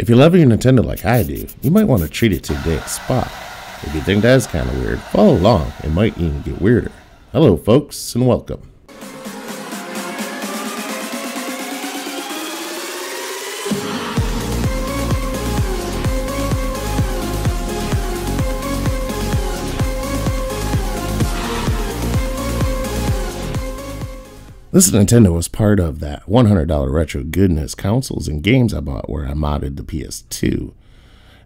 If you love your Nintendo like I do, you might want to treat it to a day at Spa. If you think that's kind of weird, follow along, it might even get weirder. Hello folks, and welcome. This Nintendo was part of that $100 retro goodness consoles and games I bought where I modded the PS2.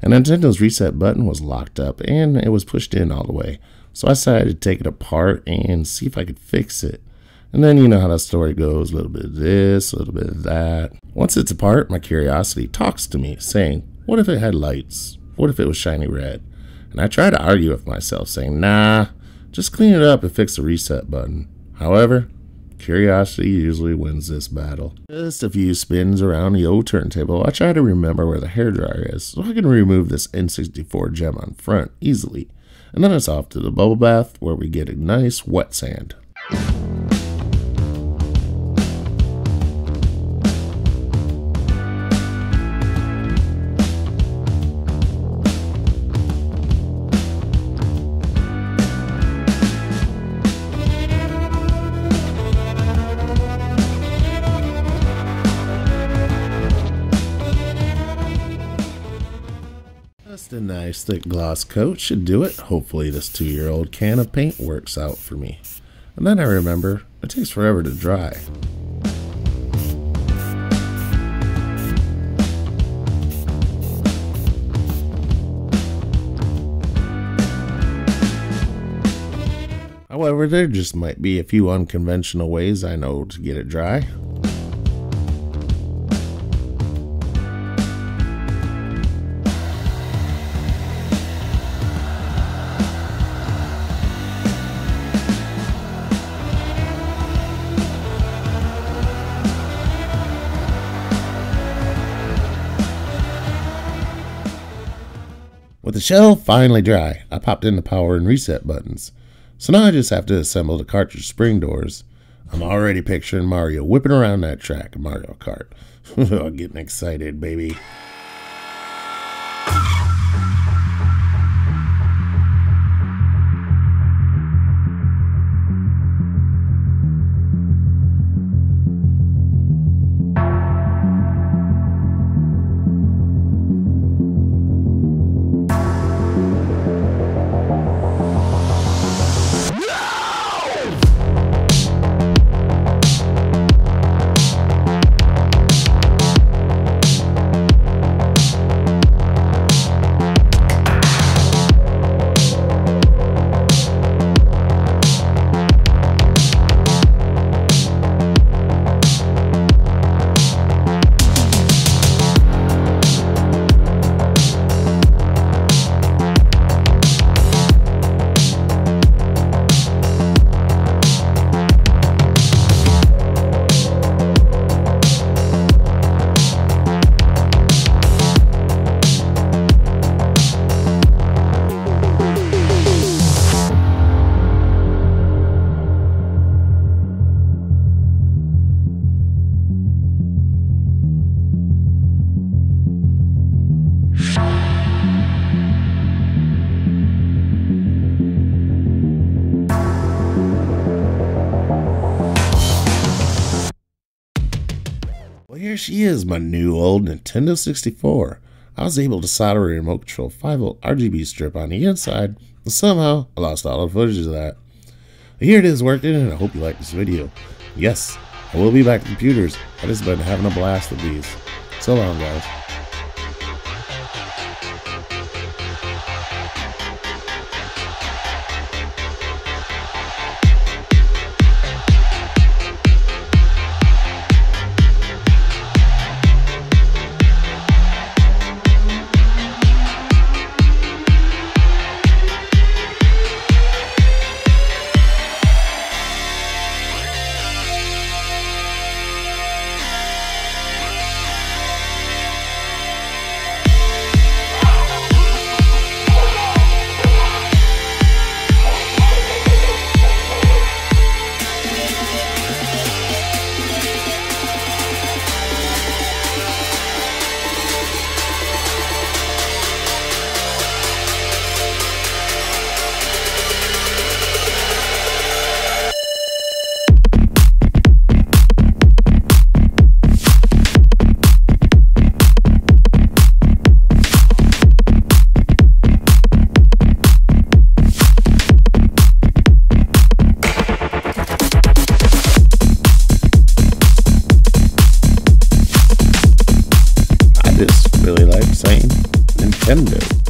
And Nintendo's reset button was locked up and it was pushed in all the way. So I decided to take it apart and see if I could fix it. And then you know how that story goes, a little bit of this, a little bit of that. Once it's apart, my curiosity talks to me saying, what if it had lights? What if it was shiny red? And I try to argue with myself saying, nah, just clean it up and fix the reset button. However, curiosity usually wins this battle. Just a few spins around the old turntable, I try to remember where the hairdryer is so I can remove this N64 gem on front easily. And then it's off to the bubble bath where we get a nice wet sand. Just a nice thick gloss coat should do it. Hopefully this 2-year-old can of paint works out for me. And then I remember, it takes forever to dry. However, there just might be a few unconventional ways I know to get it dry. With the shell finally dry, I popped in the power and reset buttons. So now I just have to assemble the cartridge spring doors. I'm already picturing Mario whipping around that track in Mario Kart. Getting excited, baby. Well, here she is, my new old Nintendo 64. I was able to solder a remote control 5V RGB strip on the inside, and somehow I lost all the footage of that. But here it is working, and I hope you like this video. Yes, I will be back to computers. I just been having a blast with these. So long, guys. Nintendo.